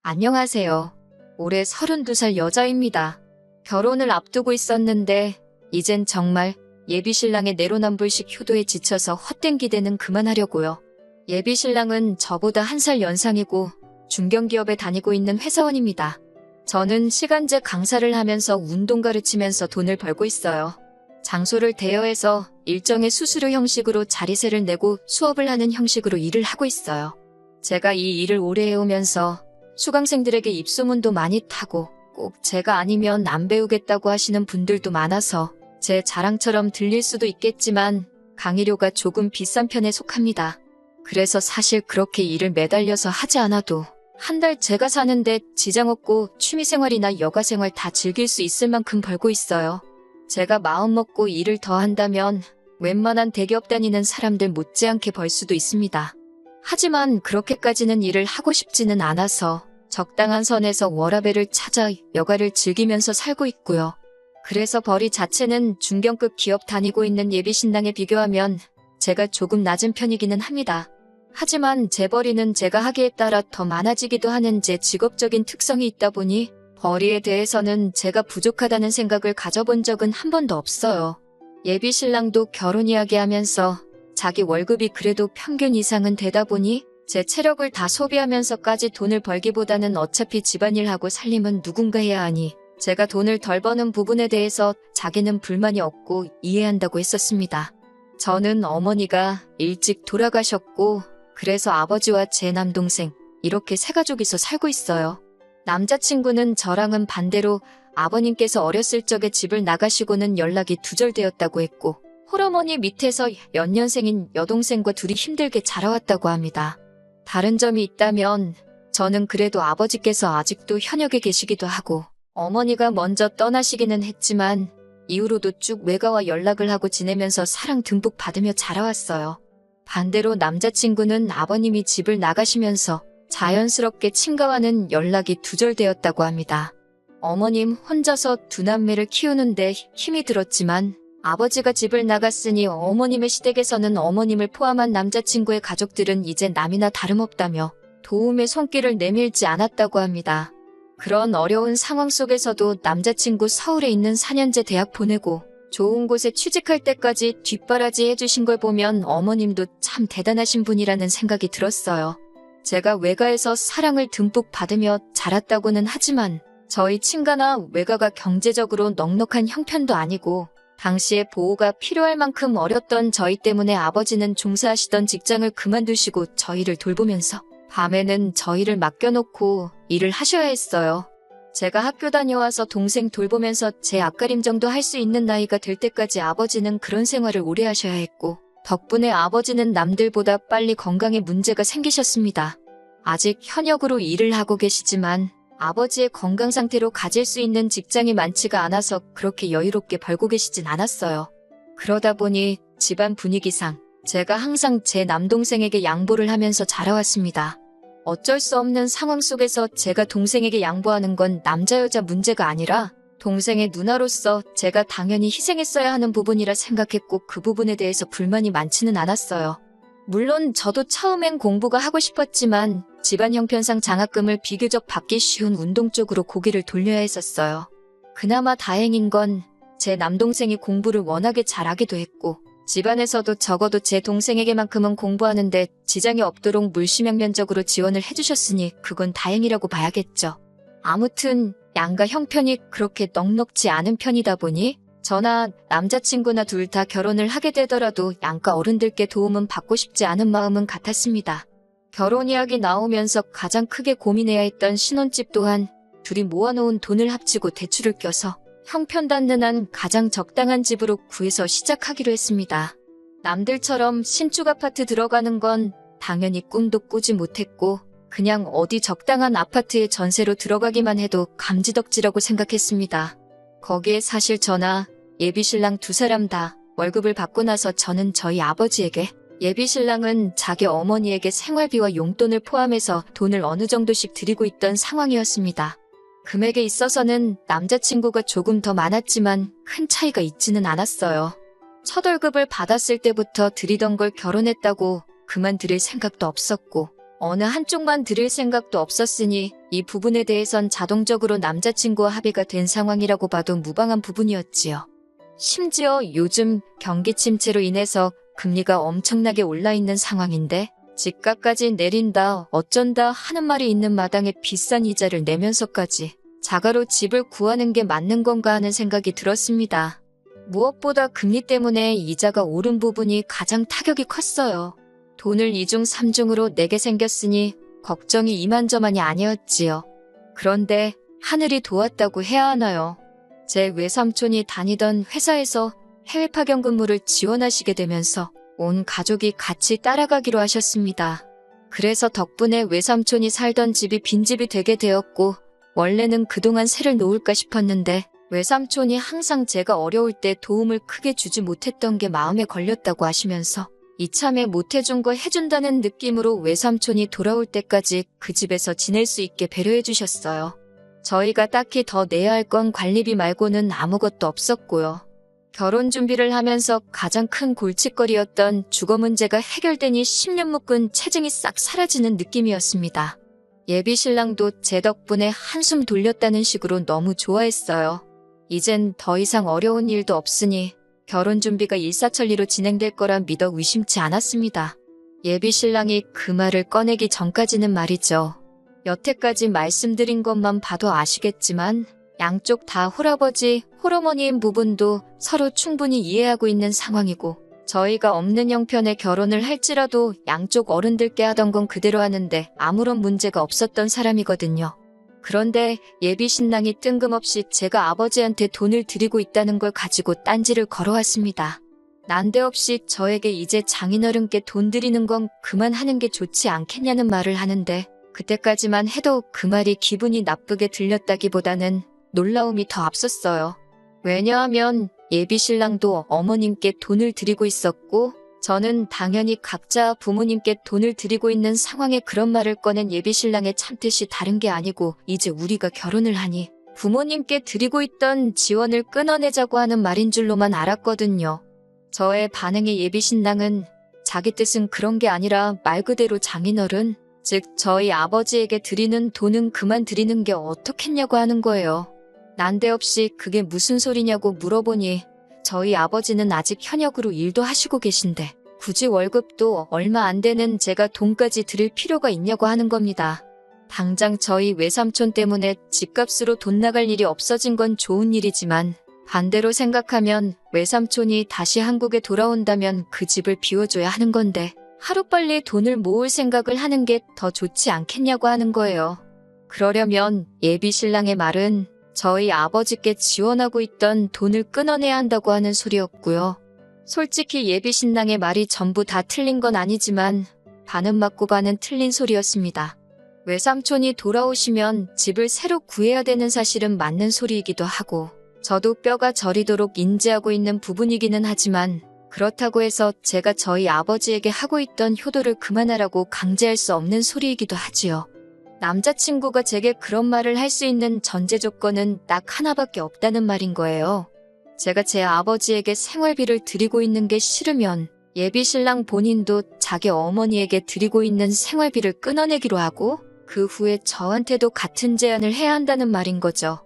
안녕하세요. 올해 32살 여자입니다. 결혼을 앞두고 있었는데 이젠 정말 예비신랑의 내로남불식 효도에 지쳐서 헛된 기대는 그만하려고요. 예비신랑은 저보다 1살 연상이고 중견기업에 다니고 있는 회사원입니다. 저는 시간제 강사를 하면서 운동 가르치면서 돈을 벌고 있어요. 장소를 대여해서 일정의 수수료 형식으로 자리세를 내고 수업을 하는 형식으로 일을 하고 있어요. 제가 이 일을 오래 해오면서 수강생들에게 입소문도 많이 타고 꼭 제가 아니면 안 배우겠다고 하시는 분들도 많아서 제 자랑처럼 들릴 수도 있겠지만 강의료가 조금 비싼 편에 속합니다. 그래서 사실 그렇게 일을 매달려서 하지 않아도 한 달 제가 사는데 지장 없고 취미생활이나 여가생활 다 즐길 수 있을 만큼 벌고 있어요. 제가 마음먹고 일을 더 한다면 웬만한 대기업 다니는 사람들 못지않게 벌 수도 있습니다. 하지만 그렇게까지는 일을 하고 싶지는 않아서 적당한 선에서 워라밸을 찾아 여가를 즐기면서 살고 있고요. 그래서 벌이 자체는 중견급 기업 다니고 있는 예비신랑에 비교하면 제가 조금 낮은 편이기는 합니다. 하지만 제 벌이는 제가 하기에 따라 더 많아지기도 하는 제 직업적인 특성이 있다 보니 벌이에 대해서는 제가 부족하다는 생각을 가져본 적은 한 번도 없어요. 예비신랑도 결혼 이야기하면서 자기 월급이 그래도 평균 이상은 되다 보니 제 체력을 다 소비하면서까지 돈을 벌기보다는 어차피 집안일하고 살림은 누군가 해야 하니 제가 돈을 덜 버는 부분에 대해서 자기는 불만이 없고 이해한다고 했었습니다. 저는 어머니가 일찍 돌아가셨고 그래서 아버지와 제 남동생 이렇게 세 가족이서 살고 있어요. 남자친구는 저랑은 반대로 아버님께서 어렸을 적에 집을 나가시고는 연락이 두절되었다고 했고 홀어머니 밑에서 연년생인 여동생과 둘이 힘들게 자라왔다고 합니다. 다른 점이 있다면 저는 그래도 아버지께서 아직도 현역에 계시기도 하고 어머니가 먼저 떠나시기는 했지만 이후로도 쭉 외가와 연락을 하고 지내면서 사랑 듬뿍 받으며 자라왔어요. 반대로 남자친구는 아버님이 집을 나가시면서 자연스럽게 친가와는 연락이 두절되었다고 합니다. 어머님 혼자서 두 남매를 키우는데 힘이 들었지만 아버지가 집을 나갔으니 어머님의 시댁에서는 어머님을 포함한 남자친구의 가족들은 이제 남이나 다름없다며 도움의 손길을 내밀지 않았다고 합니다. 그런 어려운 상황 속에서도 남자친구 서울에 있는 4년제 대학 보내고 좋은 곳에 취직할 때까지 뒷바라지 해주신 걸 보면 어머님도 참 대단하신 분이라는 생각이 들었어요. 제가 외가에서 사랑을 듬뿍 받으며 자랐다고는 하지만 저희 친가나 외가가 경제적으로 넉넉한 형편도 아니고 당시에 보호가 필요할 만큼 어렸던 저희 때문에 아버지는 종사하시던 직장을 그만두시고 저희를 돌보면서 밤에는 저희를 맡겨놓고 일을 하셔야 했어요. 제가 학교 다녀와서 동생 돌보면서 제 앞가림 정도 할 수 있는 나이가 될 때까지 아버지는 그런 생활을 오래 하셔야 했고 덕분에 아버지는 남들보다 빨리 건강에 문제가 생기셨습니다. 아직 현역으로 일을 하고 계시지만 아버지의 건강 상태로 가질 수 있는 직장이 많지가 않아서 그렇게 여유롭게 벌고 계시진 않았어요. 그러다 보니 집안 분위기상 제가 항상 제 남동생에게 양보를 하면서 자라왔습니다. 어쩔 수 없는 상황 속에서 제가 동생에게 양보하는 건 남자 여자 문제가 아니라 동생의 누나로서 제가 당연히 희생했어야 하는 부분이라 생각했고 그 부분에 대해서 불만이 많지는 않았어요. 물론 저도 처음엔 공부가 하고 싶었지만 집안 형편상 장학금을 비교적 받기 쉬운 운동 쪽으로 고개를 돌려야 했었어요. 그나마 다행인 건 제 남동생이 공부를 워낙에 잘하기도 했고 집안에서도 적어도 제 동생에게만큼은 공부하는데 지장이 없도록 물심양면적으로 지원을 해주셨으니 그건 다행이라고 봐야겠죠. 아무튼 양가 형편이 그렇게 넉넉지 않은 편이다 보니 저나 남자친구나 둘 다 결혼을 하게 되더라도 양가 어른들께 도움은 받고 싶지 않은 마음은 같았습니다. 결혼 이야기 나오면서 가장 크게 고민해야 했던 신혼집 또한 둘이 모아놓은 돈을 합치고 대출을 껴서 형편 닿는 한 가장 적당한 집으로 구해서 시작하기로 했습니다. 남들처럼 신축 아파트 들어가는 건 당연히 꿈도 꾸지 못했고 그냥 어디 적당한 아파트에 전세로 들어가기만 해도 감지덕지라고 생각했습니다. 거기에 사실 저나 예비신랑 두 사람 다 월급을 받고 나서 저는 저희 아버지에게 예비신랑은 자기 어머니에게 생활비와 용돈을 포함해서 돈을 어느 정도씩 드리고 있던 상황이었습니다. 금액에 있어서는 남자친구가 조금 더 많았지만 큰 차이가 있지는 않았어요. 첫 월급을 받았을 때부터 드리던 걸 결혼했다고 그만 드릴 생각도 없었고 어느 한쪽만 들을 생각도 없었으니 이 부분에 대해선 자동적으로 남자친구와 합의가 된 상황이라고 봐도 무방한 부분이었지요. 심지어 요즘 경기 침체로 인해서 금리가 엄청나게 올라 있는 상황인데 집값까지 내린다 어쩐다 하는 말이 있는 마당에 비싼 이자를 내면서까지 자가로 집을 구하는 게 맞는 건가 하는 생각이 들었습니다. 무엇보다 금리 때문에 이자가 오른 부분이 가장 타격이 컸어요. 돈을 2중 3중으로 내게 생겼으니 걱정이 이만저만이 아니었지요. 그런데 하늘이 도왔다고 해야 하나요? 제 외삼촌이 다니던 회사에서 해외 파견 근무를 지원하시게 되면서 온 가족이 같이 따라가기로 하셨습니다. 그래서 덕분에 외삼촌이 살던 집이 빈집이 되게 되었고 원래는 그동안 세를 놓을까 싶었는데 외삼촌이 항상 제가 어려울 때 도움을 크게 주지 못했던 게 마음에 걸렸다고 하시면서 이참에 못해준 거 해준다는 느낌으로 외삼촌이 돌아올 때까지 그 집에서 지낼 수 있게 배려해 주셨어요. 저희가 딱히 더 내야 할 건 관리비 말고는 아무것도 없었고요. 결혼 준비를 하면서 가장 큰 골칫거리였던 주거 문제가 해결되니 10년 묶은 체증이 싹 사라지는 느낌이었습니다. 예비 신랑도 제 덕분에 한숨 돌렸다는 식으로 너무 좋아했어요. 이젠 더 이상 어려운 일도 없으니 결혼 준비가 일사천리로 진행될 거라 믿어 의심치 않았습니다. 예비 신랑이 그 말을 꺼내기 전까지는 말이죠. 여태까지 말씀드린 것만 봐도 아시겠지만 양쪽 다 홀아버지, 홀어머니인 부분도 서로 충분히 이해하고 있는 상황이고 저희가 없는 형편의 결혼을 할지라도 양쪽 어른들께 하던 건 그대로 하는데 아무런 문제가 없었던 사람이거든요. 그런데 예비 신랑이 뜬금없이 제가 아버지한테 돈을 드리고 있다는 걸 가지고 딴지를 걸어왔습니다. 난데없이 저에게 이제 장인어른께 돈 드리는 건 그만하는 게 좋지 않겠냐는 말을 하는데 그때까지만 해도 그 말이 기분이 나쁘게 들렸다기보다는 놀라움이 더 앞섰어요. 왜냐하면 예비 신랑도 어머님께 돈을 드리고 있었고 저는 당연히 각자 부모님께 돈을 드리고 있는 상황에 그런 말을 꺼낸 예비 신랑의 참뜻이 다른 게 아니고 이제 우리가 결혼을 하니 부모님께 드리고 있던 지원을 끊어내자고 하는 말인 줄로만 알았거든요. 저의 반응에 예비 신랑은 자기 뜻은 그런 게 아니라 말 그대로 장인어른, 즉 저희 아버지에게 드리는 돈은 그만 드리는 게 어떻겠냐고 하는 거예요. 난데없이 그게 무슨 소리냐고 물어보니 저희 아버지는 아직 현역으로 일도 하시고 계신데 굳이 월급도 얼마 안 되는 제가 돈까지 드릴 필요가 있냐고 하는 겁니다. 당장 저희 외삼촌 때문에 집값으로 돈 나갈 일이 없어진 건 좋은 일이지만 반대로 생각하면 외삼촌이 다시 한국에 돌아온다면 그 집을 비워줘야 하는 건데 하루빨리 돈을 모을 생각을 하는 게 더 좋지 않겠냐고 하는 거예요. 그러려면 예비 신랑의 말은 저희 아버지께 지원하고 있던 돈을 끊어내야 한다고 하는 소리였고요. 솔직히 예비 신랑의 말이 전부 다 틀린 건 아니지만 반은 맞고 반은 틀린 소리였습니다. 외삼촌이 돌아오시면 집을 새로 구해야 되는 사실은 맞는 소리이기도 하고 저도 뼈가 저리도록 인지하고 있는 부분이기는 하지만 그렇다고 해서 제가 저희 아버지에게 하고 있던 효도를 그만하라고 강제할 수 없는 소리이기도 하지요. 남자친구가 제게 그런 말을 할 수 있는 전제 조건은 딱 하나밖에 없다는 말인 거예요. 제가 제 아버지에게 생활비를 드리고 있는 게 싫으면 예비 신랑 본인도 자기 어머니에게 드리고 있는 생활비를 끊어내기로 하고 그 후에 저한테도 같은 제안을 해야 한다는 말인 거죠.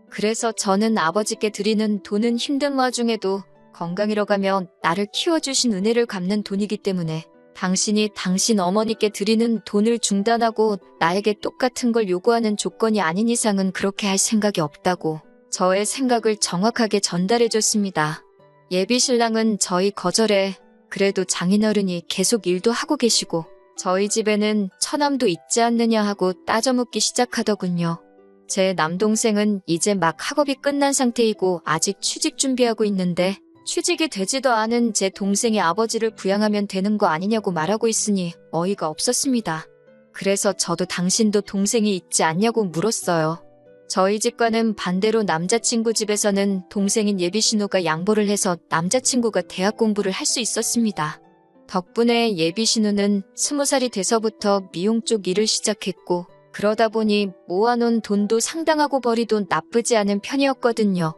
그래서 저는 아버지께 드리는 돈은 힘든 와중에도 건강 잃어가며 나를 키워주신 은혜를 갚는 돈이기 때문에 당신이 당신 어머니께 드리는 돈을 중단하고 나에게 똑같은 걸 요구하는 조건이 아닌 이상은 그렇게 할 생각이 없다고 저의 생각을 정확하게 전달해줬습니다. 예비 신랑은 저희 거절에 그래도 장인어른이 계속 일도 하고 계시고 저희 집에는 처남도 있지 않느냐 하고 따져묻기 시작하더군요. 제 남동생은 이제 막 학업이 끝난 상태이고 아직 취직 준비하고 있는데 취직이 되지도 않은 제 동생의 아버지를 부양하면 되는 거 아니냐고 말하고 있으니 어이가 없었습니다. 그래서 저도 당신도 동생이 있지 않냐고 물었어요. 저희 집과는 반대로 남자친구 집에서는 동생인 예비 신우가 양보를 해서 남자친구가 대학 공부를 할 수 있었습니다. 덕분에 예비 신우는 20살이 돼서부터 미용 쪽 일을 시작했고 그러다 보니 모아놓은 돈도 상당하고 벌이도 나쁘지 않은 편이었거든요.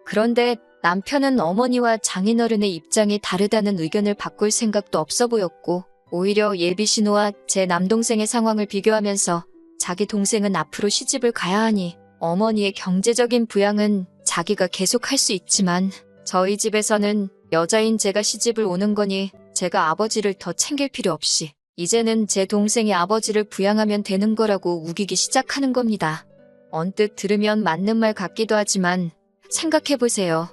그런데 남편은 어머니와 장인어른의 입장이 다르다는 의견을 바꿀 생각도 없어 보였고 오히려 예비 신우와 제 남동생의 상황을 비교하면서 자기 동생은 앞으로 시집을 가야 하니 어머니의 경제적인 부양은 자기가 계속할 수 있지만 저희 집에서는 여자인 제가 시집을 오는 거니 제가 아버지를 더 챙길 필요 없이 이제는 제 동생이 아버지를 부양하면 되는 거라고 우기기 시작하는 겁니다. 언뜻 들으면 맞는 말 같기도 하지만 생각해보세요.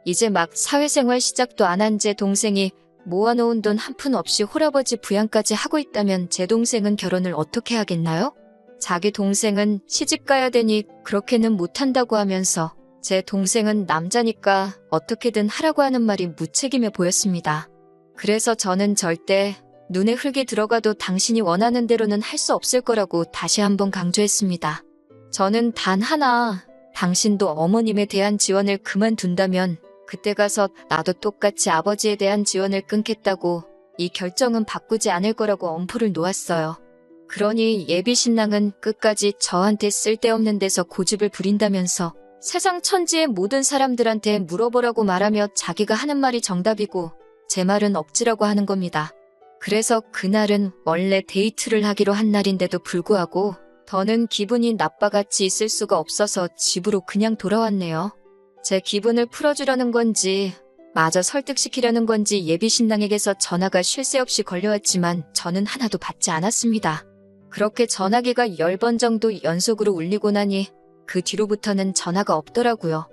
이제 막 사회생활 시작도 안 한 제 동생이 모아놓은 돈 한 푼 없이 홀아버지 부양까지 하고 있다면 제 동생은 결혼을 어떻게 하겠나요? 자기 동생은 시집 가야 되니 그렇게는 못한다고 하면서 제 동생은 남자니까 어떻게든 하라고 하는 말이 무책임해 보였습니다. 그래서 저는 절대 눈에 흙이 들어가도 당신이 원하는 대로는 할 수 없을 거라고 다시 한번 강조했습니다. 저는 단 하나, 당신도 어머님에 대한 지원을 그만둔다면 그때 가서 나도 똑같이 아버지에 대한 지원을 끊겠다고 이 결정은 바꾸지 않을 거라고 엄포를 놓았어요. 그러니 예비 신랑은 끝까지 저한테 쓸데없는 데서 고집을 부린다면서 세상 천지의 모든 사람들한테 물어보라고 말하며 자기가 하는 말이 정답이고 제 말은 억지라고 하는 겁니다. 그래서 그날은 원래 데이트를 하기로 한 날인데도 불구하고 더는 기분이 나빠같이 있을 수가 없어서 집으로 그냥 돌아왔네요. 제 기분을 풀어주려는 건지 마저 설득시키려는 건지 예비 신랑에게서 전화가 쉴 새 없이 걸려왔지만 저는 하나도 받지 않았습니다. 그렇게 전화기가 10번 정도 연속으로 울리고 나니 그 뒤로부터는 전화가 없더라고요.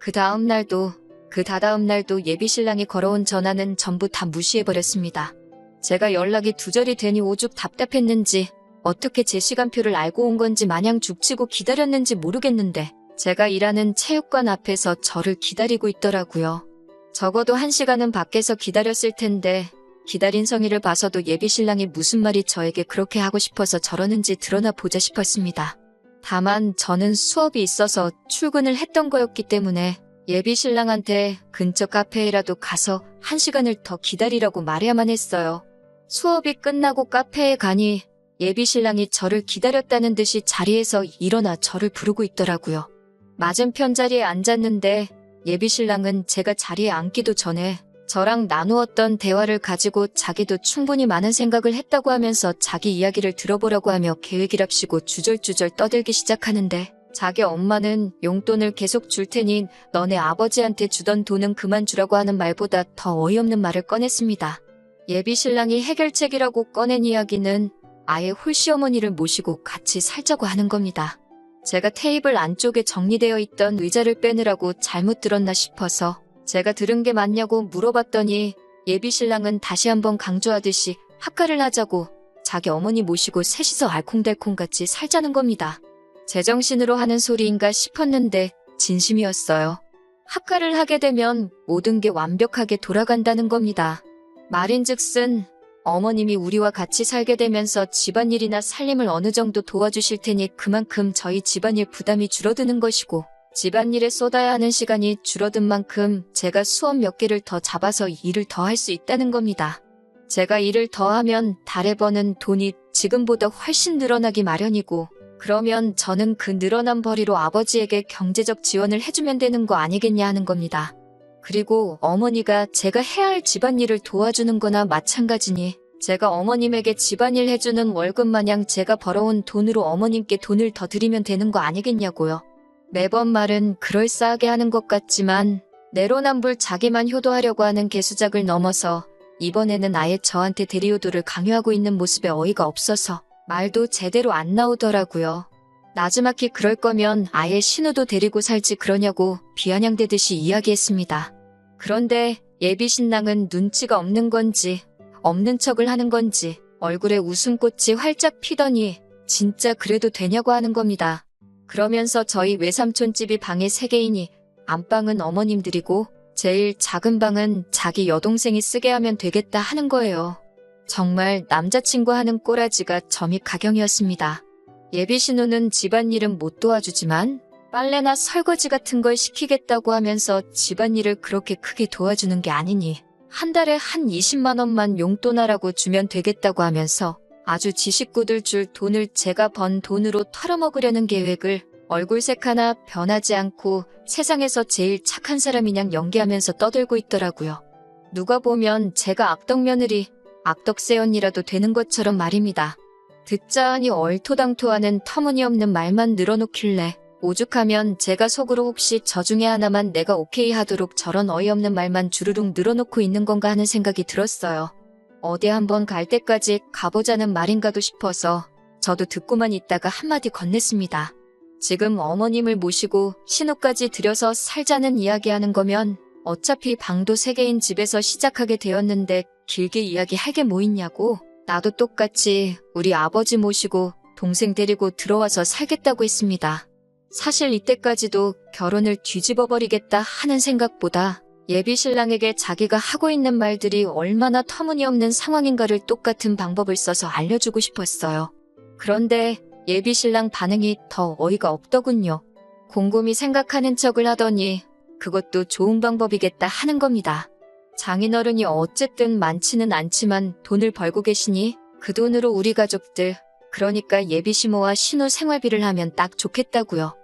그 다음 날도 그 다다음 날도 예비 신랑이 걸어온 전화는 전부 다 무시해버렸습니다. 제가 연락이 두절이 되니 오죽 답답했는지 어떻게 제 시간표를 알고 온 건지 마냥 죽치고 기다렸는지 모르겠는데 제가 일하는 체육관 앞에서 저를 기다리고 있더라고요. 적어도 1시간은 밖에서 기다렸을 텐데 기다린 성의를 봐서도 예비 신랑이 무슨 말이 저에게 그렇게 하고 싶어서 저러는지 드러나 보자 싶었습니다. 다만 저는 수업이 있어서 출근을 했던 거였기 때문에 예비 신랑한테 근처 카페에라도 가서 1시간을 더 기다리라고 말해야만 했어요. 수업이 끝나고 카페에 가니 예비 신랑이 저를 기다렸다는 듯이 자리에서 일어나 저를 부르고 있더라고요. 맞은편 자리에 앉았는데 예비 신랑은 제가 자리에 앉기도 전에 저랑 나누었던 대화를 가지고 자기도 충분히 많은 생각을 했다고 하면서 자기 이야기를 들어보려고 하며 계획이랍시고 주절주절 떠들기 시작하는데 자기 엄마는 용돈을 계속 줄 테니 너네 아버지한테 주던 돈은 그만 주라고 하는 말보다 더 어이없는 말을 꺼냈습니다. 예비 신랑이 해결책이라고 꺼낸 이야기는 아예 홀시어머니를 모시고 같이 살자고 하는 겁니다. 제가 테이블 안쪽에 정리되어 있던 의자를 빼느라고 잘못 들었나 싶어서 제가 들은 게 맞냐고 물어봤더니 예비 신랑은 다시 한번 강조하듯이 합가를 하자고 자기 어머니 모시고 셋이서 알콩달콩같이 살자는 겁니다. 제정신으로 하는 소리인가 싶었는데 진심이었어요. 합가를 하게 되면 모든 게 완벽하게 돌아간다는 겁니다. 말인즉슨 어머님이 우리와 같이 살게 되면서 집안일이나 살림을 어느 정도 도와주실 테니 그만큼 저희 집안일 부담이 줄어드는 것이고 집안일에 쏟아야 하는 시간이 줄어든 만큼 제가 수업 몇 개를 더 잡아서 일을 더 할 수 있다는 겁니다. 제가 일을 더 하면 달에 버는 돈이 지금보다 훨씬 늘어나기 마련이고 그러면 저는 그 늘어난 벌이로 아버지에게 경제적 지원을 해주면 되는 거 아니겠냐 하는 겁니다. 그리고 어머니가 제가 해야 할 집안일을 도와주는 거나 마찬가지니 제가 어머님에게 집안일 해주는 월급 마냥 제가 벌어온 돈으로 어머님께 돈을 더 드리면 되는 거 아니겠냐고요. 매번 말은 그럴싸하게 하는 것 같지만 내로남불 자기만 효도하려고 하는 개수작을 넘어서 이번에는 아예 저한테 대리효도를 강요하고 있는 모습에 어이가 없어서 말도 제대로 안 나오더라고요. 나지막히 그럴 거면 아예 신우도 데리고 살지 그러냐고 비아냥대듯이 이야기했습니다. 그런데 예비 신랑은 눈치가 없는 건지 없는 척을 하는 건지 얼굴에 웃음꽃이 활짝 피더니 진짜 그래도 되냐고 하는 겁니다. 그러면서 저희 외삼촌 집이 방이 3개이니 안방은 어머님들이고 제일 작은 방은 자기 여동생이 쓰게 하면 되겠다 하는 거예요. 정말 남자친구 하는 꼬라지가 점이 가경이었습니다. 예비 신우는 집안일은 못 도와주지만 빨래나 설거지 같은 걸 시키겠다고 하면서 집안일을 그렇게 크게 도와주는 게 아니니 한 달에 한 20만 원만 용돈하라고 주면 되겠다고 하면서 아주 지 식구들 줄 돈을 제가 번 돈으로 털어먹으려는 계획을 얼굴색 하나 변하지 않고 세상에서 제일 착한 사람이냥 연기하면서 떠들고 있더라고요. 누가 보면 제가 악덕 며느리, 악덕새 언니라도 되는 것처럼 말입니다. 듣자 하니 얼토당토하는 터무니없는 말만 늘어놓길래 오죽하면 제가 속으로 혹시 저 중에 하나만 내가 오케이 하도록 저런 어이없는 말만 주르륵 늘어놓고 있는 건가 하는 생각이 들었어요. 어디 한번 갈 때까지 가보자는 말인가도 싶어서 저도 듣고만 있다가 한마디 건넸습니다. 지금 어머님을 모시고 신우까지 들여서 살자는 이야기하는 거면 어차피 방도 3개인 집에서 시작하게 되었는데 길게 이야기할 게 뭐 있냐고. 나도 똑같이 우리 아버지 모시고 동생 데리고 들어와서 살겠다고 했습니다. 사실 이때까지도 결혼을 뒤집어버리겠다 하는 생각보다 예비 신랑에게 자기가 하고 있는 말들이 얼마나 터무니없는 상황인가를 똑같은 방법을 써서 알려주고 싶었어요. 그런데 예비 신랑 반응이 더 어이가 없더군요. 곰곰이 생각하는 척을 하더니 그것도 좋은 방법이겠다 하는 겁니다. 장인어른이 어쨌든 많지는 않지만 돈을 벌고 계시니 그 돈으로 우리 가족들, 그러니까 예비 시모와 신우 생활비를 하면 딱 좋겠다고요.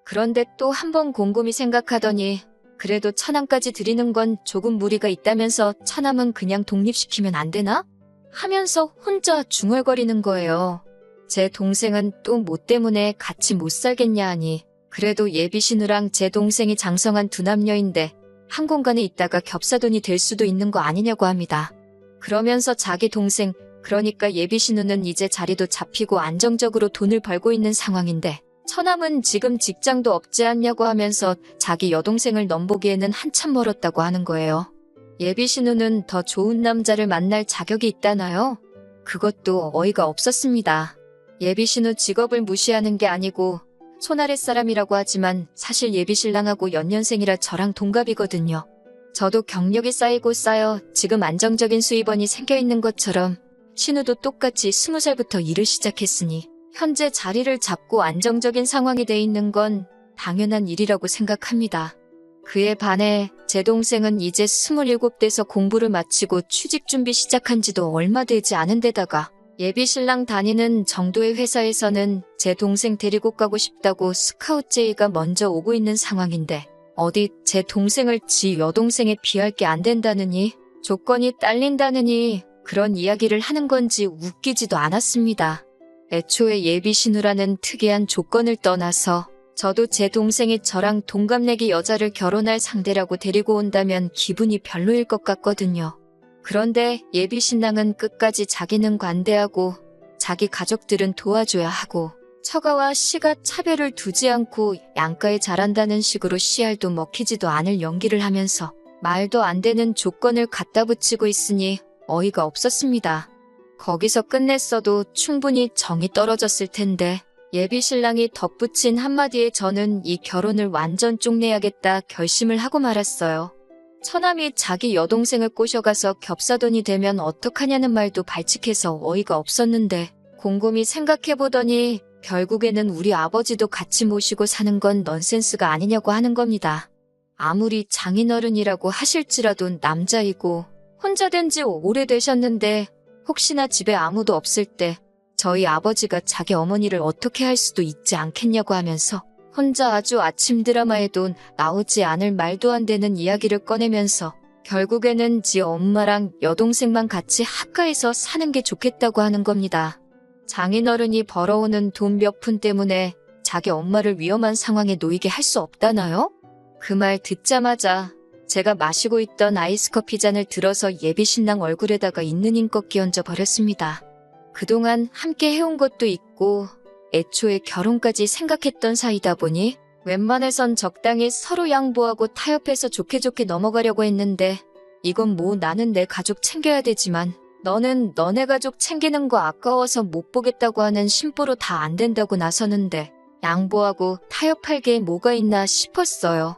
그런데 또 한 번 곰곰이 생각하더니 그래도 천안까지 드리는 건 조금 무리가 있다면서 처남은 그냥 독립시키면 안 되나? 하면서 혼자 중얼거리는 거예요. 제 동생은 또 뭐 때문에 같이 못 살겠냐 하니 그래도 예비 신우랑 제 동생이 장성한 두 남녀인데 한 공간에 있다가 겹사돈이 될 수도 있는 거 아니냐고 합니다. 그러면서 자기 동생, 그러니까 예비 신우는 이제 자리도 잡히고 안정적으로 돈을 벌고 있는 상황인데 처남은 지금 직장도 없지 않냐고 하면서 자기 여동생을 넘보기에는 한참 멀었다고 하는 거예요. 예비 신우는 더 좋은 남자를 만날 자격이 있다나요? 그것도 어이가 없었습니다. 예비 신우 직업을 무시하는 게 아니고 손아랫 사람이라고 하지만 사실 예비 신랑하고 연년생이라 저랑 동갑이거든요. 저도 경력이 쌓이고 쌓여 지금 안정적인 수입원이 생겨있는 것처럼 신우도 똑같이 20살부터 일을 시작했으니 현재 자리를 잡고 안정적인 상황이 돼 있는 건 당연한 일이라고 생각합니다. 그에 반해 제 동생은 이제 27돼서 공부를 마치고 취직 준비 시작한 지도 얼마 되지 않은 데다가 예비 신랑 다니는 정도의 회사에서는 제 동생 데리고 가고 싶다고 스카우트 제의가 먼저 오고 있는 상황인데 어디 제 동생을 지 여동생에 비할 게 안 된다느니 조건이 딸린다느니 그런 이야기를 하는 건지 웃기지도 않았습니다. 애초에 예비 신우라는 특이한 조건을 떠나서 저도 제 동생이 저랑 동갑내기 여자를 결혼할 상대라고 데리고 온다면 기분이 별로일 것 같거든요. 그런데 예비 신랑은 끝까지 자기는 관대하고 자기 가족들은 도와줘야 하고 처가와 시가 차별을 두지 않고 양가에 잘한다는 식으로 씨알도 먹히지도 않을 연기를 하면서 말도 안 되는 조건을 갖다 붙이고 있으니 어이가 없었습니다. 거기서 끝냈어도 충분히 정이 떨어졌을 텐데 예비 신랑이 덧붙인 한마디에 저는 이 결혼을 완전 쪽내야겠다 결심을 하고 말았어요. 처남이 자기 여동생을 꼬셔가서 겹사돈이 되면 어떡하냐는 말도 발칙해서 어이가 없었는데 곰곰이 생각해보더니 결국에는 우리 아버지도 같이 모시고 사는 건 넌센스가 아니냐고 하는 겁니다. 아무리 장인어른이라고 하실지라도 남자이고 혼자 된 지 오래되셨는데 혹시나 집에 아무도 없을 때 저희 아버지가 자기 어머니를 어떻게 할 수도 있지 않겠냐고 하면서 혼자 아주 아침 드라마에도 나오지 않을 말도 안 되는 이야기를 꺼내면서 결국에는 지 엄마랑 여동생만 같이 학가에서 사는 게 좋겠다고 하는 겁니다. 장인어른이 벌어오는 돈 몇 푼 때문에 자기 엄마를 위험한 상황에 놓이게 할 수 없다나요? 그 말 듣자마자 제가 마시고 있던 아이스커피 잔을 들어서 예비 신랑 얼굴에다가 있는 힘껏 끼얹어 버렸습니다. 그동안 함께 해온 것도 있고 애초에 결혼까지 생각했던 사이다 보니 웬만해선 적당히 서로 양보하고 타협해서 좋게 좋게 넘어가려고 했는데 이건 뭐 나는 내 가족 챙겨야 되지만 너는 너네 가족 챙기는 거 아까워서 못 보겠다고 하는 심보로 다 안 된다고 나서는데 양보하고 타협할 게 뭐가 있나 싶었어요.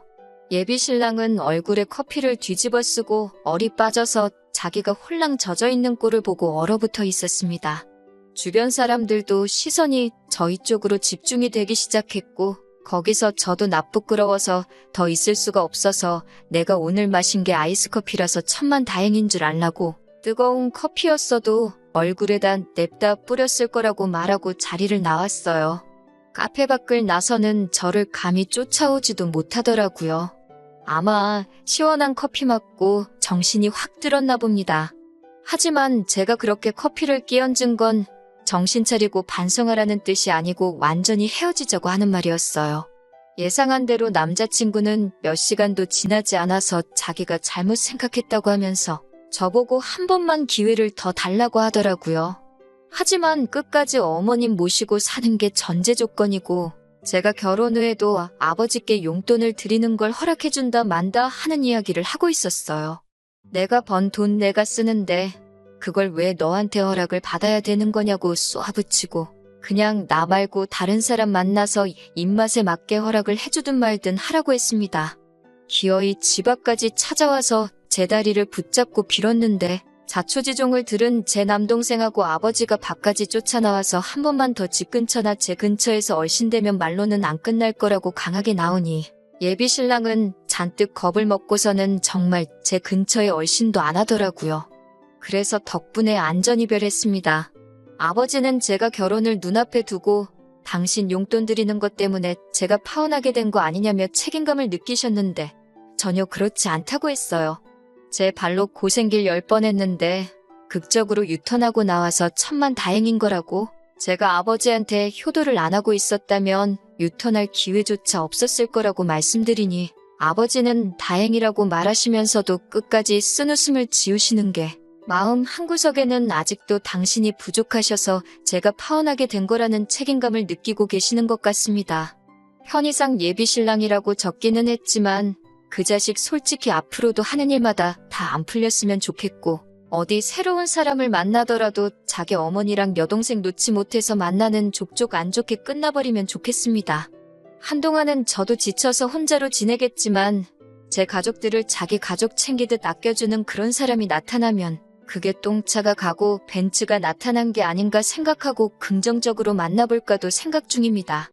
예비 신랑은 얼굴에 커피를 뒤집어 쓰고 얼이 빠져서 자기가 홀랑 젖어있는 꼴을 보고 얼어붙어 있었습니다. 주변 사람들도 시선이 저희 쪽으로 집중이 되기 시작했고 거기서 저도 나쁘끄러워서 더 있을 수가 없어서 내가 오늘 마신 게 아이스커피라서 천만다행인 줄 알라고 뜨거운 커피였어도 얼굴에다 냅다 뿌렸을 거라고 말하고 자리를 나왔어요. 카페 밖을 나서는 저를 감히 쫓아오지도 못하더라고요. 아마 시원한 커피 맞고 정신이 확 들었나 봅니다. 하지만 제가 그렇게 커피를 끼얹은 건 정신 차리고 반성하라는 뜻이 아니고 완전히 헤어지자고 하는 말이었어요. 예상한 대로 남자친구는 몇 시간도 지나지 않아서 자기가 잘못 생각했다고 하면서 저보고 한 번만 기회를 더 달라고 하더라고요. 하지만 끝까지 어머님 모시고 사는 게 전제 조건이고 제가 결혼 후에도 아버지께 용돈을 드리는 걸 허락해준다 만다 하는 이야기를 하고 있었어요. 내가 번 돈 내가 쓰는데 그걸 왜 너한테 허락을 받아야 되는 거냐고 쏘아붙이고 그냥 나 말고 다른 사람 만나서 입맛에 맞게 허락을 해주든 말든 하라고 했습니다. 기어이 집 앞까지 찾아와서 제 다리를 붙잡고 빌었는데 자초지종을 들은 제 남동생하고 아버지가 밖까지 쫓아나와서 한 번만 더 집 근처나 제 근처에서 얼씬대면 말로는 안 끝날 거라고 강하게 나오니 예비 신랑은 잔뜩 겁을 먹고서는 정말 제 근처에 얼씬도 안 하더라고요. 그래서 덕분에 안전이별했습니다. 아버지는 제가 결혼을 눈앞에 두고 당신 용돈 드리는 것 때문에 제가 파혼하게 된 거 아니냐며 책임감을 느끼셨는데 전혀 그렇지 않다고 했어요. 제 발로 고생길 10번 했는데 극적으로 유턴하고 나와서 천만다행인 거라고. 제가 아버지한테 효도를 안 하고 있었다면 유턴할 기회조차 없었을 거라고 말씀드리니 아버지는 다행이라고 말하시면서도 끝까지 쓴웃음을 지으시는 게 마음 한구석에는 아직도 당신이 부족하셔서 제가 파혼하게 된 거라는 책임감을 느끼고 계시는 것 같습니다. 편의상 예비신랑이라고 적기는 했지만 그 자식 솔직히 앞으로도 하는 일마다 다 안 풀렸으면 좋겠고 어디 새로운 사람을 만나더라도 자기 어머니랑 여동생 놓지 못해서 만나는 족족 안 좋게 끝나버리면 좋겠습니다. 한동안은 저도 지쳐서 혼자로 지내겠지만 제 가족들을 자기 가족 챙기듯 아껴주는 그런 사람이 나타나면 그게 똥차가 가고 벤츠가 나타난 게 아닌가 생각하고 긍정적으로 만나볼까도 생각 중입니다.